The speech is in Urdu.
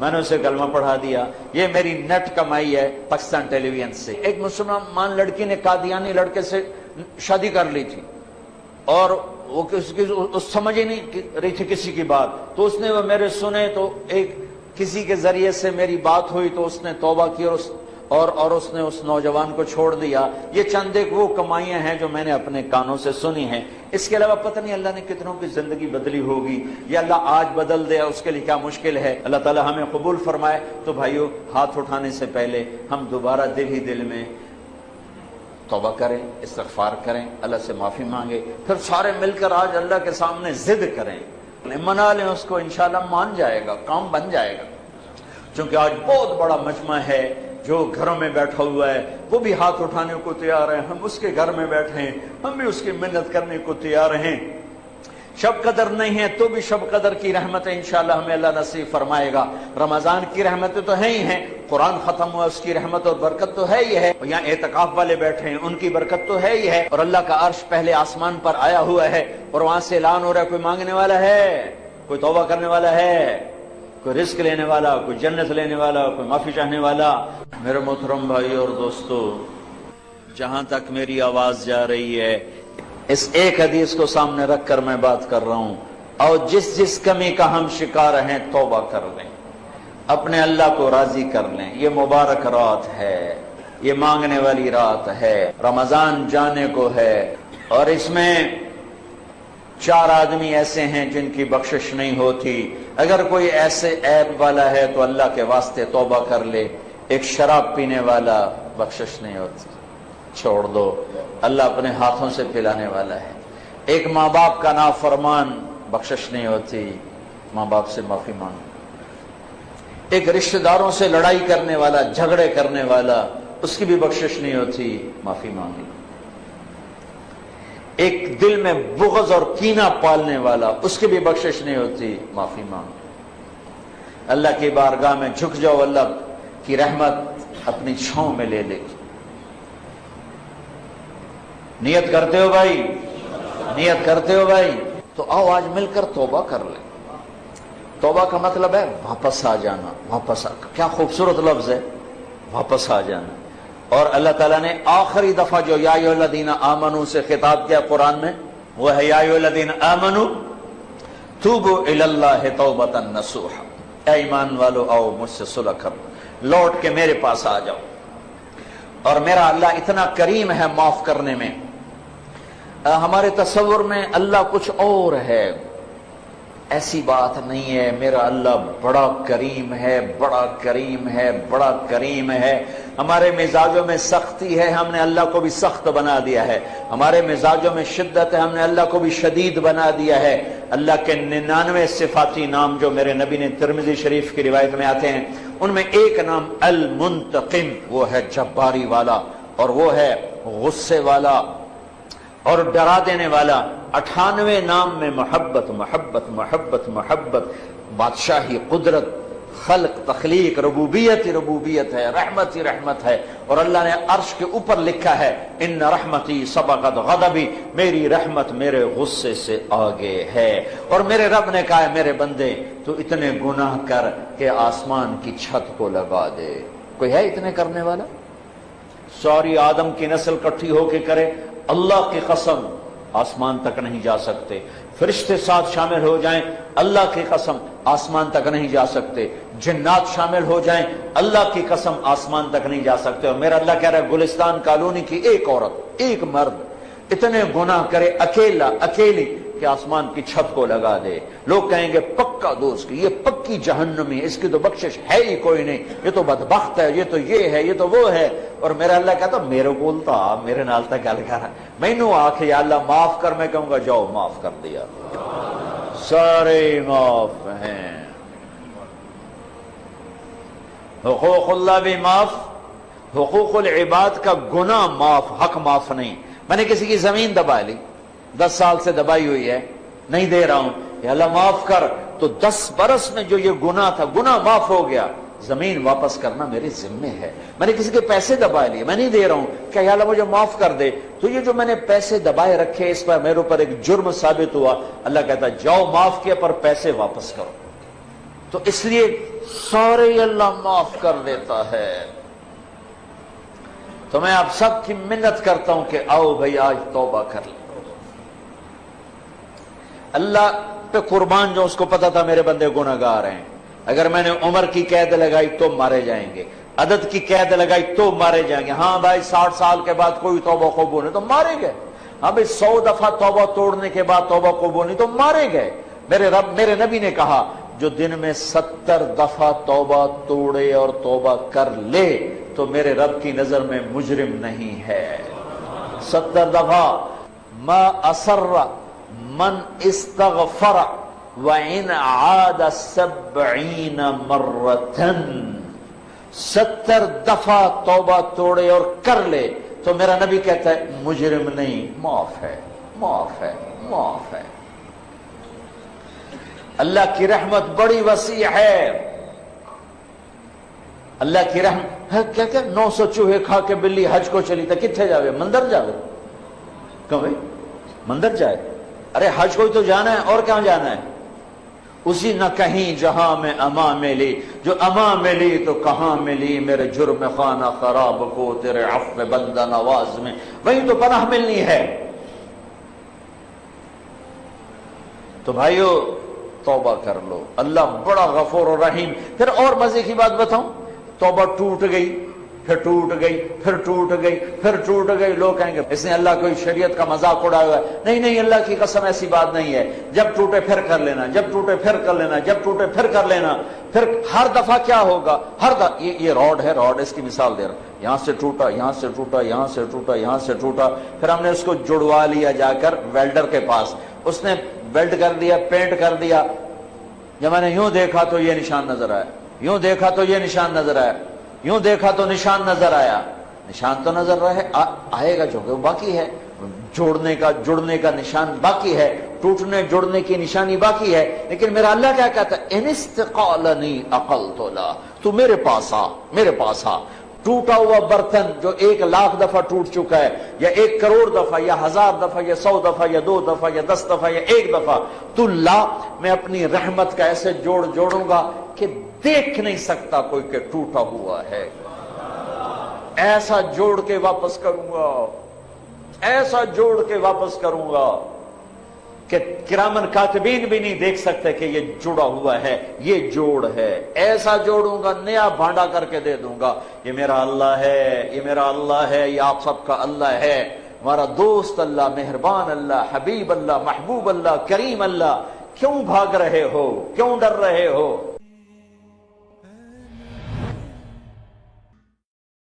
میں نے اسے کلمہ پڑھا دیا. یہ میری نیٹ کمائی ہے پاکستان ٹیلی ویژن سے. ایک مسلمان لڑکی نے قادیانی لڑکے سے شادی کر لی تھی اور وہ سمجھ ہی نہیں رہی تھی کسی کی بات, تو اس نے وہ میرے سنے تو ایک کسی کے ذریعے سے میری بات ہوئی تو اس نے توبہ کی اور اس نے اس نوجوان کو چھوڑ دیا. یہ چند ایک وہ کمائیاں ہیں جو میں نے اپنے کانوں سے سنی ہیں. اس کے علاوہ پتہ نہیں اللہ نے کتنوں کی زندگی بدلی ہوگی, یا اللہ آج بدل دے اس کے لیے کیا مشکل ہے. اللہ تعالی ہمیں قبول فرمائے. تو بھائیو, ہاتھ اٹھانے سے پہلے ہم دوبارہ دل ہی دل میں توبہ کریں, استغفار کریں, اللہ سے معافی مانگے, پھر سارے مل کر آج اللہ کے سامنے ضد کریں, منا لیں اس کو, انشاءاللہ مان جائے گا, کام بن جائے گا. چونکہ آج بہت بڑا مجمع ہے جو گھروں میں بیٹھا ہوا ہے, وہ بھی ہاتھ اٹھانے کو تیار ہیں, ہم اس کے گھر میں بیٹھے ہیں, ہم بھی اس کی منت کرنے کو تیار ہیں. شب قدر نہیں ہے تو بھی شب قدر کی رحمتیں انشاءاللہ ہمیں اللہ نصیب فرمائے گا. رمضان کی رحمتیں تو ہیں ہی ہیں, قرآن ختم ہوا اس کی رحمت اور برکت تو ہے ہی ہے, یہاں اعتکاف والے بیٹھے ہیں ان کی برکت تو ہے ہی ہے, اور اللہ کا عرش پہلے آسمان پر آیا ہوا ہے اور وہاں سے اعلان ہو رہا ہے کوئی مانگنے والا ہے, کوئی توبہ کرنے والا ہے, کوئی رزق لینے والا, کوئی جنت لینے والا, کوئی معافی چاہنے والا. میرے محترم بھائی اور دوستو, جہاں تک میری آواز جا رہی ہے اس ایک حدیث کو سامنے رکھ کر میں بات کر رہا ہوں, اور جس کمی کا ہم شکار ہیں توبہ کر لیں, اپنے اللہ کو راضی کر لیں. یہ مبارک رات ہے, یہ مانگنے والی رات ہے, رمضان جانے کو ہے, اور اس میں 4 آدمی ایسے ہیں جن کی بخشش نہیں ہوتی. اگر کوئی ایسے عیب والا ہے تو اللہ کے واسطے توبہ کر لے. ایک شراب پینے والا بخشش نہیں ہوتی, چھوڑ دو, اللہ اپنے ہاتھوں سے پلانے والا ہے. ایک ماں باپ کا نافرمان, بخشش نہیں ہوتی, ماں باپ سے معافی مانگو. ایک رشتہ داروں سے لڑائی کرنے والا, جھگڑے کرنے والا, اس کی بھی بخشش نہیں ہوتی, معافی مانگی. ایک دل میں بغض اور کینہ پالنے والا, اس کی بھی بخشش نہیں ہوتی, معافی مانگو. اللہ کی بارگاہ میں جھک جاؤ, اللہ کی رحمت اپنی چھاؤں میں لے لے. نیت کرتے ہو بھائی, نیت کرتے ہو بھائی, تو آؤ آج مل کر توبہ کر لیں. توبہ کا مطلب ہے واپس آ جانا. واپس آ, کیا خوبصورت لفظ ہے, واپس آ جانا. اور اللہ تعالیٰ نے آخری دفعہ جو یا ایھا الذین آمنوا سے خطاب کیا قرآن میں, وہ ہے یا ایھا الذین آمنوا توبوا الی اللہ توبۃ نصوحا. اے ایمان والو آؤ مجھ سے صلح کر, لوٹ کے میرے پاس آ جاؤ. اور میرا اللہ اتنا کریم ہے معاف کرنے میں. ہمارے تصور میں اللہ کچھ اور ہے, ایسی بات نہیں ہے. میرا اللہ بڑا کریم ہے, بڑا کریم ہے, بڑا کریم ہے. ہمارے مزاجوں میں سختی ہے, ہم نے اللہ کو بھی سخت بنا دیا ہے. ہمارے مزاجوں میں شدت ہے, ہم نے اللہ کو بھی شدید بنا دیا ہے. اللہ کے 99 صفاتی نام جو میرے نبی نے ترمذی شریف کی روایت میں آتے ہیں, ان میں ایک نام المنتقم, وہ ہے جباری والا, اور وہ ہے غصے والا اور ڈرا دینے والا. 98 نام میں محبت محبت محبت محبت, بادشاہی, قدرت, خلق, تخلیق, ربوبیت ہی ربوبیت ہے, رحمت ہی رحمت ہے. اور اللہ نے عرش کے اوپر لکھا ہے ان رحمتی سبقت غضبی, میری رحمت میرے غصے سے آگے ہے. اور میرے رب نے کہا ہے میرے بندے تو اتنے گناہ کر کہ آسمان کی چھت کو لگا دے. کوئی ہے اتنے کرنے والا؟ ساری آدم کی نسل کٹھی ہو کے کرے, اللہ کی قسم آسمان تک نہیں جا سکتے. فرشتے ساتھ شامل ہو جائیں, اللہ کی قسم آسمان تک نہیں جا سکتے. جنات شامل ہو جائیں, اللہ کی قسم آسمان تک نہیں جا سکتے. اور میرا اللہ کہہ رہا ہے گلستان کالونی کی ایک عورت, ایک مرد اتنے گناہ کرے اکیلا, اکیلی, کہ آسمان کی چھت کو لگا دے. لوگ کہیں گے پکا دوست کی, یہ پکی جہنمی, اس کی تو بخشش ہے ہی کوئی نہیں, یہ تو بدبخت ہے, یہ تو یہ ہے, یہ تو وہ ہے. اور میرا اللہ کہتا میرے بولتا, میرے نال تک گل کر, مینوں آکھ یا اللہ معاف کر, میں کہوں گا جاؤ معاف کر دیا, سارے معاف ہیں. حقوق اللہ بھی معاف, حقوق العباد کا گناہ معاف, حق معاف نہیں. میں نے کسی کی زمین دبا لی, 10 سال سے دبائی ہوئی ہے, نہیں دے رہا ہوں, یا اللہ معاف کر, تو 10 برس میں جو یہ گناہ تھا, گناہ معاف ہو گیا, زمین واپس کرنا میرے ذمے ہے. میں نے کسی کے پیسے دبائے لیے, میں نہیں دے رہا ہوں, کہ یا اللہ مجھے معاف کر دے, تو یہ جو میں نے پیسے دبائے رکھے اس پر میرے اوپر ایک جرم ثابت ہوا. اللہ کہتا جاؤ معاف کیا پر پیسے واپس کرو. تو اس لیے سارے اللہ معاف کر دیتا ہے. تو میں آپ سب کی منت کرتا ہوں کہ آؤ بھائی آج توبہ کر لیں. اللہ پہ قربان جو اس کو پتا تھا میرے بندے گناہگار ہیں. اگر میں نے عمر کی قید لگائی تو مارے جائیں گے, عدد کی قید لگائی تو مارے جائیں گے. ہاں بھائی 60 سال کے بعد کوئی توبہ قبول نہیں تو مارے گئے. ہاں بھائی 100 دفعہ توبہ توڑنے کے بعد توبہ قبول نہیں تو مارے گئے. میرے نبی نے کہا جو دن میں 70 دفعہ توبہ توڑے اور توبہ کر لے تو میرے رب کی نظر میں مجرم نہیں ہے. 70 دفعہ. ما اسر من استغفر وَإِنْ عَادَ 70 مرتن. 70 دفعہ توبہ توڑے اور کر لے تو میرا نبی کہتا ہے مجرم نہیں, معاف ہے, معاف ہے, معاف ہے. اللہ کی رحمت بڑی وسیع ہے. اللہ کی رحمت کیا 900 چوہے کھا کے بلی حج کو چلی تھا, کتنے جاوے؟ مندر جاوے. کیوں بھائی مندر جائے؟ ارے حج کو ہی تو جانا ہے, اور کہاں جانا ہے؟ اسی نہ کہیں جہاں میں اما ملی, جو اما ملی تو کہاں ملی میرے جرم خانہ خراب کو تیرے عفو بندہ نواز میں, وہیں تو پناہ ملنی ہے. تو بھائیو توبہ کر لو, اللہ بڑا غفور و رحیم. پھر اور مزے کی بات بتاؤں, توبہ ٹوٹ گئی, پھر ٹوٹ گئی, پھر ٹوٹ گئی, پھر ٹوٹ گئی. لوگ کہیں گے اس نے اللہ کوئی شریعت کا مذاق اڑایا ہوا ہے. نہیں نہیں, اللہ کی قسم ایسی بات نہیں ہے. جب ٹوٹے پھر کر لینا, جب ٹوٹے پھر کر لینا, جب ٹوٹے پھر کر لینا. پھر ہر دفعہ کیا ہوگا, یہ روڈ ہے, روڈ اس کی مثال دے رہا ہوں. یہاں سے ٹوٹا, یہاں سے ٹوٹا, یہاں سے ٹوٹا, یہاں سے ٹوٹا. پھر ہم نے اس کو جڑوا لیا جا کر ویلڈر کے پاس, اس نے ویلڈ کر دیا, پینٹ کر دیا. جب میں نے یوں دیکھا تو یہ نشان نظر آیا, یوں دیکھا تو یہ نشان نظر آیا, یوں دیکھا تو نشان نظر آیا. نشان تو نظر رہے آئے گا جو کہ باقی ہے, جڑنے کا نشان باقی ہے, ٹوٹنے جڑنے کی نشانی باقی ہے. لیکن میرا اللہ کیا کہتا ہے, ان استقالنی عقلت لا, تو میرے پاس آ, میرے پاس آ. ٹوٹا ہوا برتن جو 1,00,000 دفعہ ٹوٹ چکا ہے, یا 1 کروڑ دفعہ, یا 1000 دفعہ, یا 100 دفعہ, یا 2 دفعہ, یا 10 دفعہ, یا 1 دفعہ, تو لا, میں اپنی رحمت کا ایسے جوڑوں گا کہ دیکھ نہیں سکتا کوئی کہ ٹوٹا ہوا ہے. ایسا جوڑ کے واپس کروں گا, ایسا جوڑ کے واپس کروں گا کہ کرامن کاتبین بھی نہیں دیکھ سکتے کہ یہ جڑا ہوا ہے, یہ جوڑ ہے. ایسا جوڑوں گا, نیا بھانڈا کر کے دے دوں گا. یہ میرا اللہ ہے, یہ میرا اللہ ہے, یہ آپ سب کا اللہ ہے, ہمارا دوست اللہ, مہربان اللہ, حبیب اللہ, محبوب اللہ, کریم اللہ. کیوں بھاگ رہے ہو, کیوں ڈر رہے ہو؟